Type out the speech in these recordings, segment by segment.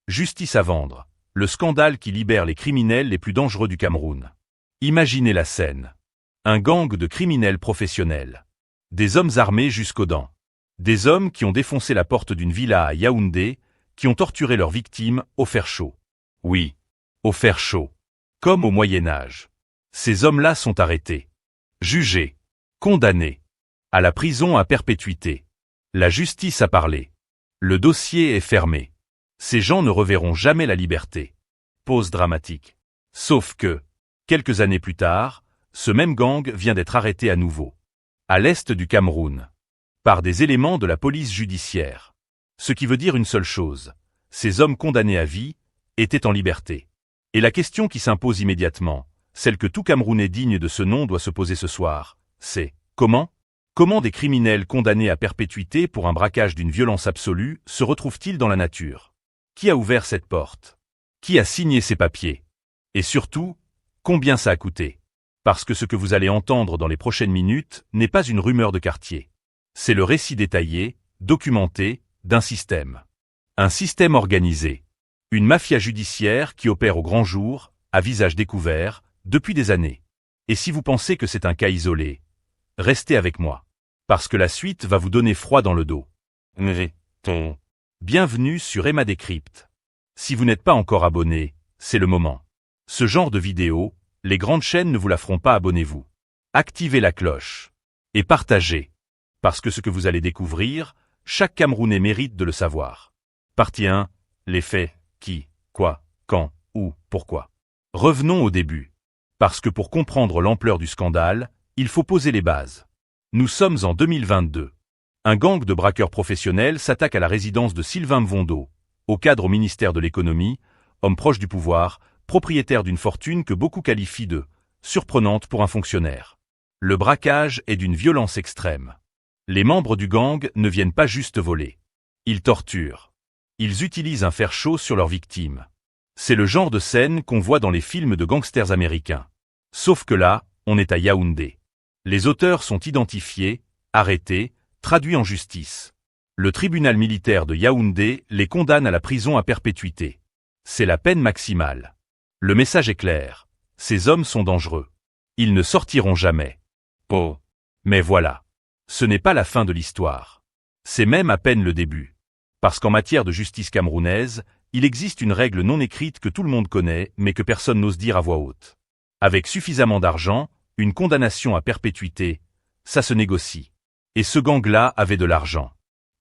Justice à vendre. Le scandale qui libère les criminels les plus dangereux du Cameroun. Imaginez la scène. Un gang de criminels professionnels. Des hommes armés jusqu'aux dents. Des hommes qui ont défoncé la porte d'une villa à Yaoundé, qui ont torturé leurs victimes au fer chaud. Oui, au fer chaud. Comme au Moyen-Âge. Ces hommes-là sont arrêtés. Jugés. Condamnés. À la prison à perpétuité. La justice a parlé. Le dossier est fermé. Ces gens ne reverront jamais la liberté. Pause dramatique. Sauf que, quelques années plus tard, ce même gang vient d'être arrêté à nouveau. À l'est du Cameroun. Par des éléments de la police judiciaire. Ce qui veut dire une seule chose. Ces hommes condamnés à vie étaient en liberté. Et la question qui s'impose immédiatement, celle que tout Camerounais digne de ce nom doit se poser ce soir, c'est comment ? Comment des criminels condamnés à perpétuité pour un braquage d'une violence absolue se retrouvent-ils dans la nature ? Qui a ouvert cette porte ? Qui a signé ces papiers ? Et surtout, combien ça a coûté ? Parce que ce que vous allez entendre dans les prochaines minutes n'est pas une rumeur de quartier. C'est le récit détaillé, documenté, d'un système. Un système organisé. Une mafia judiciaire qui opère au grand jour, à visage découvert, depuis des années. Et si vous pensez que c'est un cas isolé, restez avec moi. Parce que la suite va vous donner froid dans le dos. Bienvenue sur Emma Décrypte. Si vous n'êtes pas encore abonné, c'est le moment. Ce genre de vidéo, les grandes chaînes ne vous la feront pas, abonnez-vous. Activez la cloche. Et partagez. Parce que ce que vous allez découvrir, chaque Camerounais mérite de le savoir. Partie 1. Les faits. Qui, quoi, quand, où, pourquoi. Revenons au début. Parce que pour comprendre l'ampleur du scandale, il faut poser les bases. Nous sommes en 2022. Un gang de braqueurs professionnels s'attaque à la résidence de Sylvain Mvondo, au cadre au ministère de l'économie, homme proche du pouvoir, propriétaire d'une fortune que beaucoup qualifient de surprenante pour un fonctionnaire. Le braquage est d'une violence extrême. Les membres du gang ne viennent pas juste voler. Ils torturent. Ils utilisent un fer chaud sur leurs victimes. C'est le genre de scène qu'on voit dans les films de gangsters américains. Sauf que là, on est à Yaoundé. Les auteurs sont identifiés, arrêtés, traduits en justice. Le tribunal militaire de Yaoundé les condamne à la prison à perpétuité. C'est la peine maximale. Le message est clair. Ces hommes sont dangereux. Ils ne sortiront jamais. Oh. Mais voilà. Ce n'est pas la fin de l'histoire. C'est même à peine le début. Parce qu'en matière de justice camerounaise, il existe une règle non écrite que tout le monde connaît, mais que personne n'ose dire à voix haute. Avec suffisamment d'argent, une condamnation à perpétuité, ça se négocie. Et ce gang-là avait de l'argent.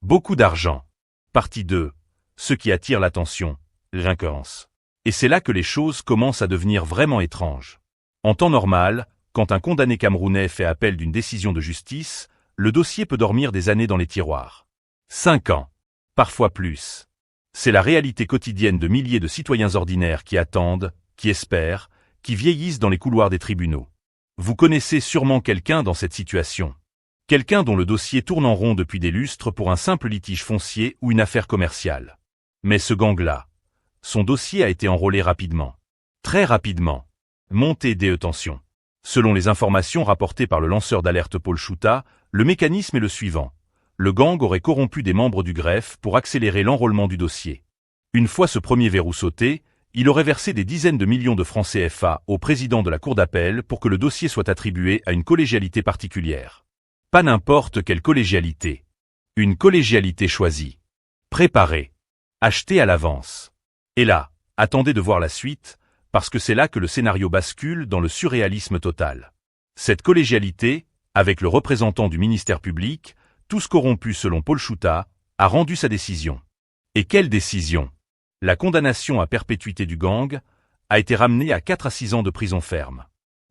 Beaucoup d'argent. Partie 2. Ce qui attire l'attention, l'incohérence. Et c'est là que les choses commencent à devenir vraiment étranges. En temps normal, quand un condamné camerounais fait appel d'une décision de justice, le dossier peut dormir des années dans les tiroirs. 5 ans. Parfois plus. C'est la réalité quotidienne de milliers de citoyens ordinaires qui attendent, qui espèrent, qui vieillissent dans les couloirs des tribunaux. Vous connaissez sûrement quelqu'un dans cette situation. Quelqu'un dont le dossier tourne en rond depuis des lustres pour un simple litige foncier ou une affaire commerciale. Mais ce gang-là, son dossier a été enrôlé rapidement. Très rapidement. Montée des tensions. Selon les informations rapportées par le lanceur d'alerte Paul Chouta, le mécanisme est le suivant. Le gang aurait corrompu des membres du greffe pour accélérer l'enrôlement du dossier. Une fois ce premier verrou sauté, il aurait versé des dizaines de millions de francs CFA au président de la cour d'appel pour que le dossier soit attribué à une collégialité particulière. Pas n'importe quelle collégialité. Une collégialité choisie. Préparée. Achetée à l'avance. Et là, attendez de voir la suite, parce que c'est là que le scénario bascule dans le surréalisme total. Cette collégialité, avec le représentant du ministère public, tous corrompus selon Paul Chouta, a rendu sa décision. Et quelle décision ? La condamnation à perpétuité du gang a été ramenée à 4 à 6 ans de prison ferme.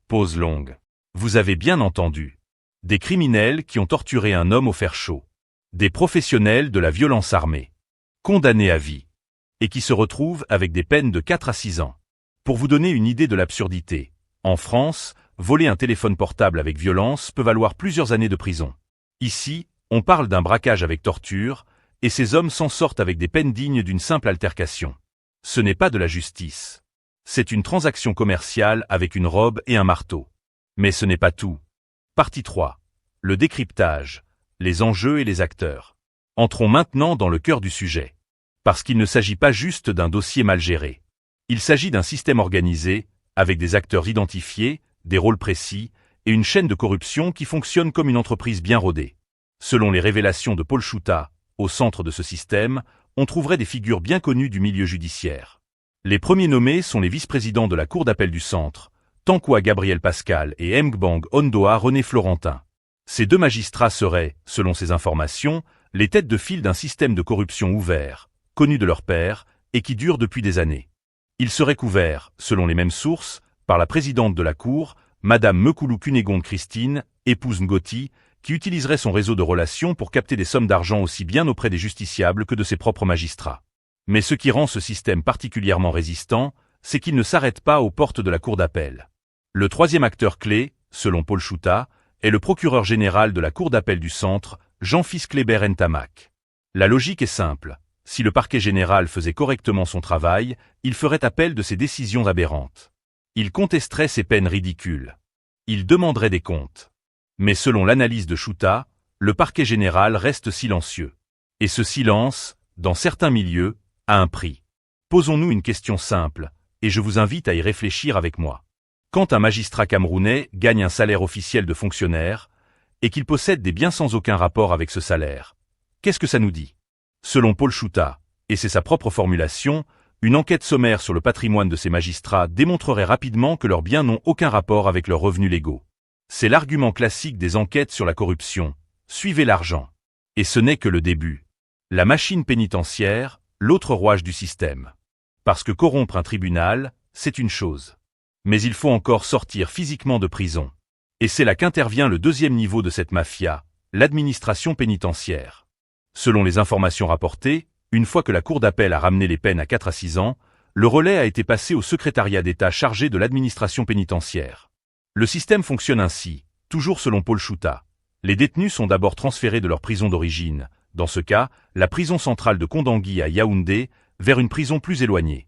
Pause longue. Vous avez bien entendu. Des criminels qui ont torturé un homme au fer chaud. Des professionnels de la violence armée. Condamnés à vie. Et qui se retrouvent avec des peines de 4 à 6 ans. Pour vous donner une idée de l'absurdité, en France, voler un téléphone portable avec violence peut valoir plusieurs années de prison. Ici, on parle d'un braquage avec torture, et ces hommes s'en sortent avec des peines dignes d'une simple altercation. Ce n'est pas de la justice. C'est une transaction commerciale avec une robe et un marteau. Mais ce n'est pas tout. Partie 3. Le décryptage, les enjeux et les acteurs. Entrons maintenant dans le cœur du sujet. Parce qu'il ne s'agit pas juste d'un dossier mal géré. Il s'agit d'un système organisé, avec des acteurs identifiés, des rôles précis, et une chaîne de corruption qui fonctionne comme une entreprise bien rodée. Selon les révélations de Paul Chouta, au centre de ce système, on trouverait des figures bien connues du milieu judiciaire. Les premiers nommés sont les vice-présidents de la Cour d'appel du Centre, Tankoua Gabriel Pascal et Mgbang Ondoa René Florentin. Ces deux magistrats seraient, selon ces informations, les têtes de file d'un système de corruption ouvert, connu de leur père, et qui dure depuis des années. Ils seraient couverts, selon les mêmes sources, par la présidente de la Cour, Madame Mekoulou Cunégonde Christine, épouse Ngoti, qui utiliserait son réseau de relations pour capter des sommes d'argent aussi bien auprès des justiciables que de ses propres magistrats. Mais ce qui rend ce système particulièrement résistant, c'est qu'il ne s'arrête pas aux portes de la Cour d'appel. Le troisième acteur clé, selon Paul Chouta, est le procureur général de la Cour d'appel du Centre, Jean-Fils Kléber Ntamak. La logique est simple. Si le parquet général faisait correctement son travail, il ferait appel de ses décisions aberrantes. Il contesterait ses peines ridicules. Il demanderait des comptes. Mais selon l'analyse de Chouta, le parquet général reste silencieux. Et ce silence, dans certains milieux, a un prix. Posons-nous une question simple, et je vous invite à y réfléchir avec moi. Quand un magistrat camerounais gagne un salaire officiel de fonctionnaire, et qu'il possède des biens sans aucun rapport avec ce salaire, qu'est-ce que ça nous dit? Selon Paul Chouta, et c'est sa propre formulation, une enquête sommaire sur le patrimoine de ces magistrats démontrerait rapidement que leurs biens n'ont aucun rapport avec leurs revenus légaux. C'est l'argument classique des enquêtes sur la corruption. Suivez l'argent. Et ce n'est que le début. La machine pénitentiaire, l'autre rouage du système. Parce que corrompre un tribunal, c'est une chose. Mais il faut encore sortir physiquement de prison. Et c'est là qu'intervient le deuxième niveau de cette mafia, l'administration pénitentiaire. Selon les informations rapportées, une fois que la Cour d'appel a ramené les peines à 4 à 6 ans, le relais a été passé au secrétariat d'État chargé de l'administration pénitentiaire. Le système fonctionne ainsi, toujours selon Paul Chouta. Les détenus sont d'abord transférés de leur prison d'origine, dans ce cas, la prison centrale de Kondangui à Yaoundé, vers une prison plus éloignée.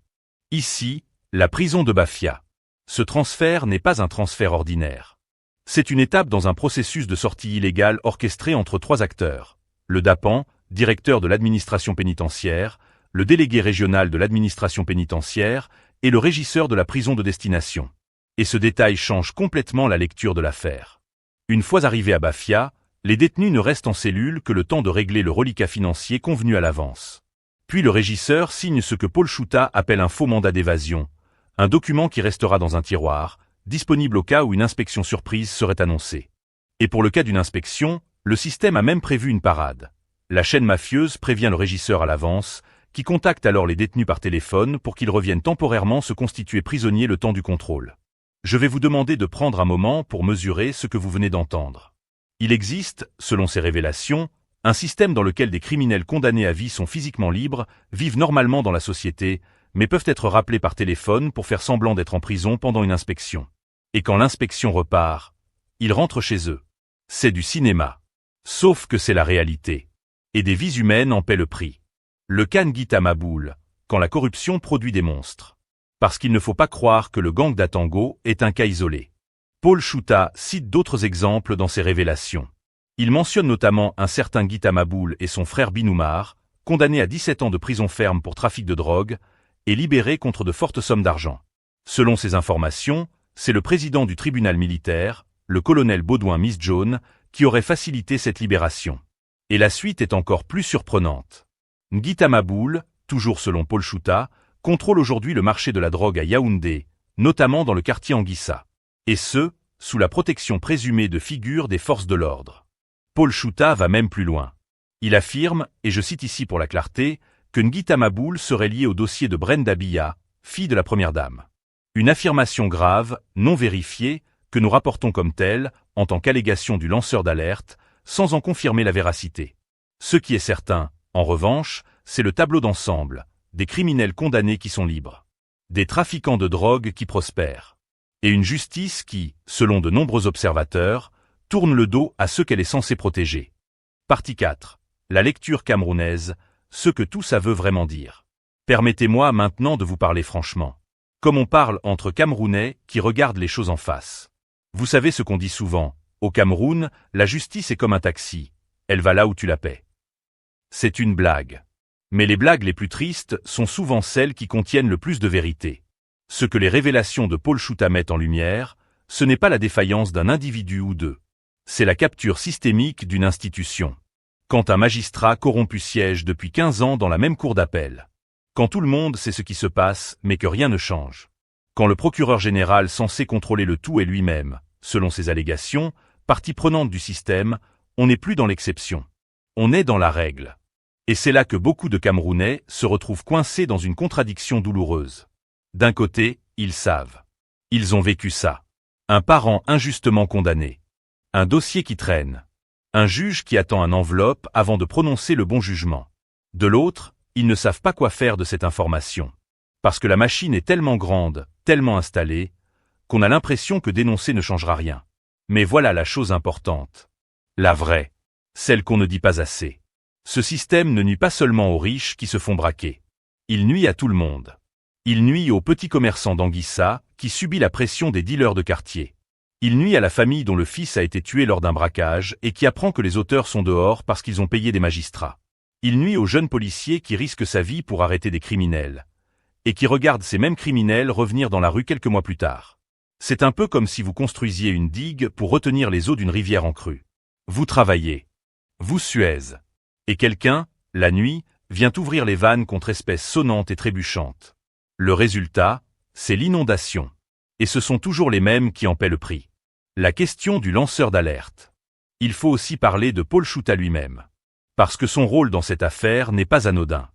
Ici, la prison de Bafia. Ce transfert n'est pas un transfert ordinaire. C'est une étape dans un processus de sortie illégale orchestré entre 3 acteurs. Le DAPAN, directeur de l'administration pénitentiaire, le délégué régional de l'administration pénitentiaire et le régisseur de la prison de destination. Et ce détail change complètement la lecture de l'affaire. Une fois arrivés à Bafia, les détenus ne restent en cellule que le temps de régler le reliquat financier convenu à l'avance. Puis le régisseur signe ce que Paul Chouta appelle un faux mandat d'évasion, un document qui restera dans un tiroir, disponible au cas où une inspection surprise serait annoncée. Et pour le cas d'une inspection, le système a même prévu une parade. La chaîne mafieuse prévient le régisseur à l'avance, qui contacte alors les détenus par téléphone pour qu'ils reviennent temporairement se constituer prisonniers le temps du contrôle. Je vais vous demander de prendre un moment pour mesurer ce que vous venez d'entendre. Il existe, selon ces révélations, un système dans lequel des criminels condamnés à vie sont physiquement libres, vivent normalement dans la société, mais peuvent être rappelés par téléphone pour faire semblant d'être en prison pendant une inspection. Et quand l'inspection repart, ils rentrent chez eux. C'est du cinéma. Sauf que c'est la réalité. Et des vies humaines en paient le prix. Le cas Nguita Maboul, quand la corruption produit des monstres. Parce qu'il ne faut pas croire que le gang d'Atango est un cas isolé. Paul Chouta cite d'autres exemples dans ses révélations. Il mentionne notamment un certain Nguita Maboul et son frère Binoumar, condamnés à 17 ans de prison ferme pour trafic de drogue, et libérés contre de fortes sommes d'argent. Selon ces informations, c'est le président du tribunal militaire, le colonel Baudouin Misjohn, qui aurait facilité cette libération. Et la suite est encore plus surprenante. Nguita Maboul, toujours selon Paul Chouta, contrôle aujourd'hui le marché de la drogue à Yaoundé, notamment dans le quartier Anguissa. Et ce, sous la protection présumée de figures des forces de l'ordre. Paul Chouta va même plus loin. Il affirme, et je cite ici pour la clarté, que Nguita Maboul serait lié au dossier de Brenda Biya, fille de la première dame. Une affirmation grave, non vérifiée, que nous rapportons comme telle, en tant qu'allégation du lanceur d'alerte, sans en confirmer la véracité. Ce qui est certain, en revanche, c'est le tableau d'ensemble, des criminels condamnés qui sont libres, des trafiquants de drogue qui prospèrent, et une justice qui, selon de nombreux observateurs, tourne le dos à ceux qu'elle est censée protéger. Partie 4. La lecture camerounaise, ce que tout ça veut vraiment dire. Permettez-moi maintenant de vous parler franchement. Comme on parle entre Camerounais qui regardent les choses en face. Vous savez ce qu'on dit souvent, au Cameroun, la justice est comme un taxi, elle va là où tu la paies. C'est une blague. Mais les blagues les plus tristes sont souvent celles qui contiennent le plus de vérité. Ce que les révélations de Paul Chouta mettent en lumière, ce n'est pas la défaillance d'un individu ou deux. C'est la capture systémique d'une institution. Quand un magistrat corrompu siège depuis 15 ans dans la même cour d'appel. Quand tout le monde sait ce qui se passe, mais que rien ne change. Quand le procureur général censé contrôler le tout est lui-même, selon ses allégations, partie prenante du système, on n'est plus dans l'exception. On est dans la règle. Et c'est là que beaucoup de Camerounais se retrouvent coincés dans une contradiction douloureuse. D'un côté, ils savent. Ils ont vécu ça. Un parent injustement condamné. Un dossier qui traîne. Un juge qui attend une enveloppe avant de prononcer le bon jugement. De l'autre, ils ne savent pas quoi faire de cette information. Parce que la machine est tellement grande, tellement installée, qu'on a l'impression que dénoncer ne changera rien. Mais voilà la chose importante. La vraie. Celle qu'on ne dit pas assez. Ce système ne nuit pas seulement aux riches qui se font braquer. Il nuit à tout le monde. Il nuit aux petits commerçants d'Anguissa qui subit la pression des dealers de quartier. Il nuit à la famille dont le fils a été tué lors d'un braquage et qui apprend que les auteurs sont dehors parce qu'ils ont payé des magistrats. Il nuit aux jeunes policiers qui risquent sa vie pour arrêter des criminels. Et qui regardent ces mêmes criminels revenir dans la rue quelques mois plus tard. C'est un peu comme si vous construisiez une digue pour retenir les eaux d'une rivière en crue. Vous travaillez. Vous suez. Et quelqu'un, la nuit, vient ouvrir les vannes contre espèces sonnantes et trébuchantes. Le résultat, c'est l'inondation. Et ce sont toujours les mêmes qui en paient le prix. La question du lanceur d'alerte. Il faut aussi parler de Paul Chouta lui-même. Parce que son rôle dans cette affaire n'est pas anodin.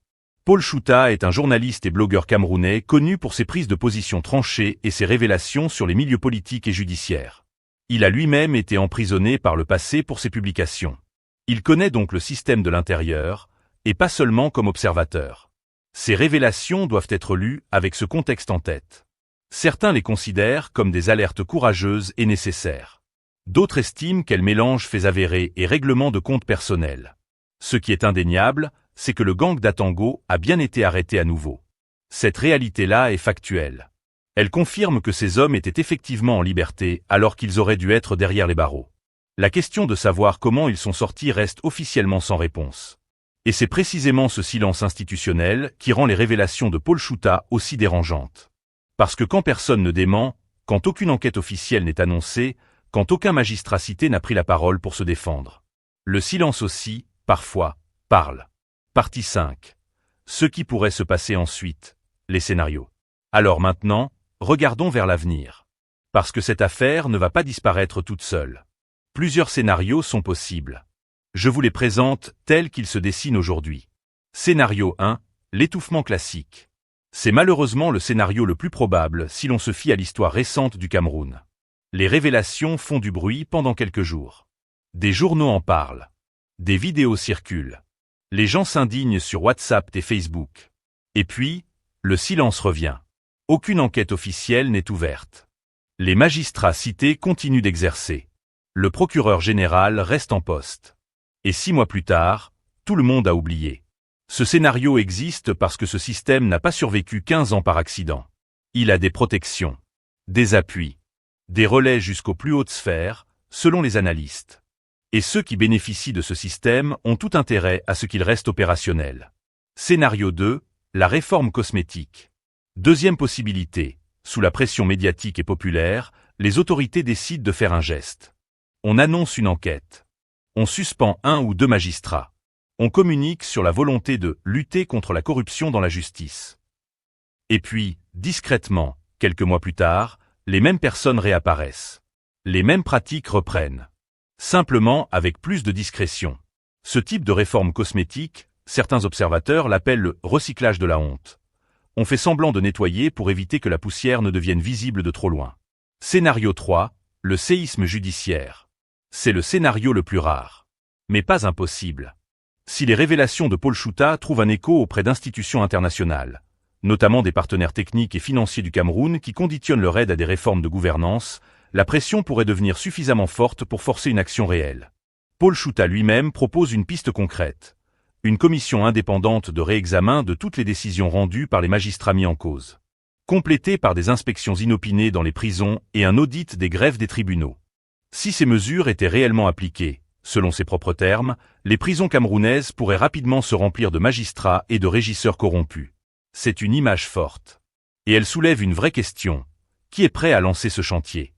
Paul Chouta est un journaliste et blogueur camerounais connu pour ses prises de position tranchées et ses révélations sur les milieux politiques et judiciaires. Il a lui-même été emprisonné par le passé pour ses publications. Il connaît donc le système de l'intérieur, et pas seulement comme observateur. Ces révélations doivent être lues avec ce contexte en tête. Certains les considèrent comme des alertes courageuses et nécessaires. D'autres estiment qu'elles mélangent faits avérés et règlements de compte personnels. Ce qui est indéniable, c'est que le gang d'Atango a bien été arrêté à nouveau. Cette réalité-là est factuelle. Elle confirme que ces hommes étaient effectivement en liberté alors qu'ils auraient dû être derrière les barreaux. La question de savoir comment ils sont sortis reste officiellement sans réponse. Et c'est précisément ce silence institutionnel qui rend les révélations de Paul Chouta aussi dérangeantes. Parce que quand personne ne dément, quand aucune enquête officielle n'est annoncée, quand aucun magistrat cité n'a pris la parole pour se défendre. Le silence aussi, parfois, parle. Partie 5. Ce qui pourrait se passer ensuite. Les scénarios. Alors maintenant, regardons vers l'avenir. Parce que cette affaire ne va pas disparaître toute seule. Plusieurs scénarios sont possibles. Je vous les présente tels qu'ils se dessinent aujourd'hui. Scénario 1, l'étouffement classique. C'est malheureusement le scénario le plus probable si l'on se fie à l'histoire récente du Cameroun. Les révélations font du bruit pendant quelques jours. Des journaux en parlent. Des vidéos circulent. Les gens s'indignent sur WhatsApp et Facebook. Et puis, le silence revient. Aucune enquête officielle n'est ouverte. Les magistrats cités continuent d'exercer. Le procureur général reste en poste. Et 6 mois plus tard, tout le monde a oublié. Ce scénario existe parce que ce système n'a pas survécu 15 ans par accident. Il a des protections, des appuis, des relais jusqu'aux plus hautes sphères, selon les analystes. Et ceux qui bénéficient de ce système ont tout intérêt à ce qu'il reste opérationnel. Scénario 2, la réforme cosmétique. Deuxième possibilité, sous la pression médiatique et populaire, les autorités décident de faire un geste. On annonce une enquête. On suspend 1 ou 2 magistrats. On communique sur la volonté de lutter contre la corruption dans la justice. Et puis, discrètement, quelques mois plus tard, les mêmes personnes réapparaissent. Les mêmes pratiques reprennent. Simplement avec plus de discrétion. Ce type de réforme cosmétique, certains observateurs l'appellent le recyclage de la honte. On fait semblant de nettoyer pour éviter que la poussière ne devienne visible de trop loin. Scénario 3, le séisme judiciaire. C'est le scénario le plus rare. Mais pas impossible. Si les révélations de Paul Chouta trouvent un écho auprès d'institutions internationales, notamment des partenaires techniques et financiers du Cameroun qui conditionnent leur aide à des réformes de gouvernance, la pression pourrait devenir suffisamment forte pour forcer une action réelle. Paul Chouta lui-même propose une piste concrète. Une commission indépendante de réexamen de toutes les décisions rendues par les magistrats mis en cause. Complétée par des inspections inopinées dans les prisons et un audit des greffes des tribunaux. Si ces mesures étaient réellement appliquées, Selon ses propres termes, les prisons camerounaises pourraient rapidement se remplir de magistrats et de régisseurs corrompus. C'est une image forte. Et elle soulève une vraie question. Qui est prêt à lancer ce chantier?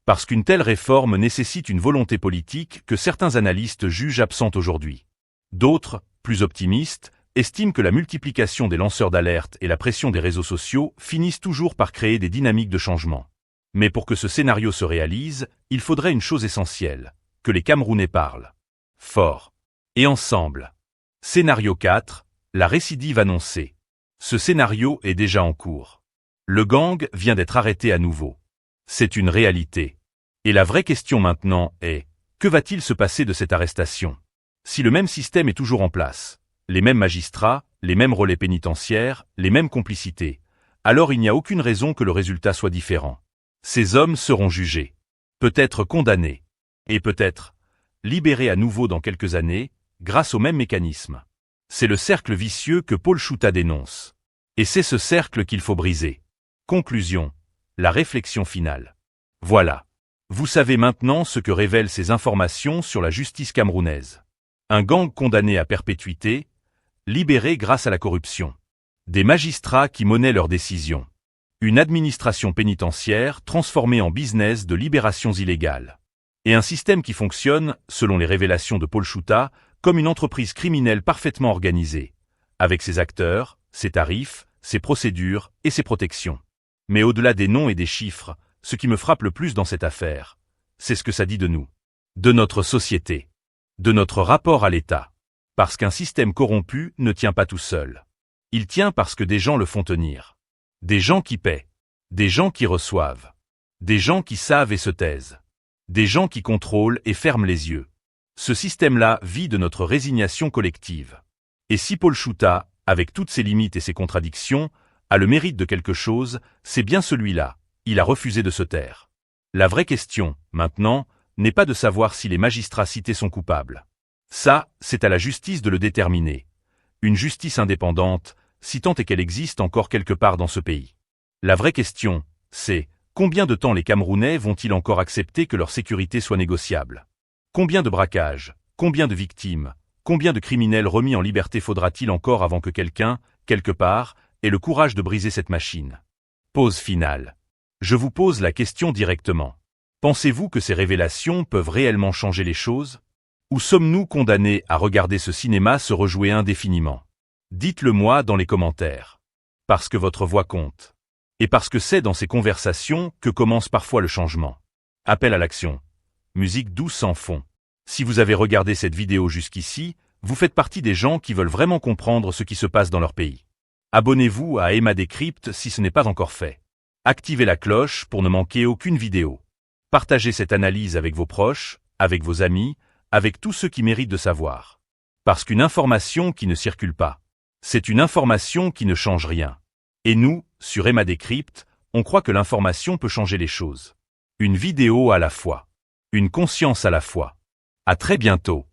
Parce qu'une telle réforme nécessite une volonté politique que certains analystes jugent absente aujourd'hui. D'autres, plus optimistes, estiment que la multiplication des lanceurs d'alerte et la pression des réseaux sociaux finissent toujours par créer des dynamiques de changement. Mais pour que ce scénario se réalise, il faudrait une chose essentielle, que les Camerounais parlent. Fort. Et ensemble. Scénario 4, la récidive annoncée. Ce scénario est déjà en cours. Le gang vient d'être arrêté à nouveau. C'est une réalité. Et la vraie question maintenant est, que va-t-il se passer de cette arrestation? Si le même système est toujours en place, les mêmes magistrats, les mêmes relais pénitentiaires, les mêmes complicités, alors il n'y a aucune raison que le résultat soit différent. Ces hommes seront jugés, peut-être condamnés, et peut-être libérés à nouveau dans quelques années, grâce au même mécanisme. C'est le cercle vicieux que Paul Chouta dénonce. Et c'est ce cercle qu'il faut briser. Conclusion, la réflexion finale. Voilà. Vous savez maintenant ce que révèlent ces informations sur la justice camerounaise. Un gang condamné à perpétuité, libéré grâce à la corruption. Des magistrats qui monnaient leurs décisions. Une administration pénitentiaire transformée en business de libérations illégales. Et un système qui fonctionne, selon les révélations de Paul Chouta, comme une entreprise criminelle parfaitement organisée, avec ses acteurs, ses tarifs, ses procédures et ses protections. Mais au-delà des noms et des chiffres, ce qui me frappe le plus dans cette affaire, c'est ce que ça dit de nous, de notre société, de notre rapport à l'État. Parce qu'un système corrompu ne tient pas tout seul. Il tient parce que des gens le font tenir. Des gens qui paient. Des gens qui reçoivent. Des gens qui savent et se taisent. Des gens qui contrôlent et ferment les yeux. Ce système-là vit de notre résignation collective. Et si Paul Chouta, avec toutes ses limites et ses contradictions, a le mérite de quelque chose, c'est bien celui-là. Il a refusé de se taire. La vraie question, maintenant, n'est pas de savoir si les magistrats cités sont coupables. Ça, c'est à la justice de le déterminer. Une justice indépendante, si tant est qu'elle existe encore quelque part dans ce pays. La vraie question, c'est, combien de temps les Camerounais vont-ils encore accepter que leur sécurité soit négociable? Combien de braquages, combien de victimes, combien de criminels remis en liberté faudra-t-il encore avant que quelqu'un, quelque part, ait le courage de briser cette machine? Pause finale. Je vous pose la question directement. Pensez-vous que ces révélations peuvent réellement changer les choses? Ou sommes-nous condamnés à regarder ce cinéma se rejouer indéfiniment? Dites-le moi dans les commentaires. Parce que votre voix compte. Et parce que c'est dans ces conversations que commence parfois le changement. Appel à l'action. Musique douce en fond. Si vous avez regardé cette vidéo jusqu'ici, vous faites partie des gens qui veulent vraiment comprendre ce qui se passe dans leur pays. Abonnez-vous à Emma Décrypte si ce n'est pas encore fait. Activez la cloche pour ne manquer aucune vidéo. Partagez cette analyse avec vos proches, avec vos amis, avec tous ceux qui méritent de savoir. Parce qu'une information qui ne circule pas, c'est une information qui ne change rien. Et nous, sur Emma Décrypte, on croit que l'information peut changer les choses. Une vidéo à la fois. Une conscience à la fois. À très bientôt.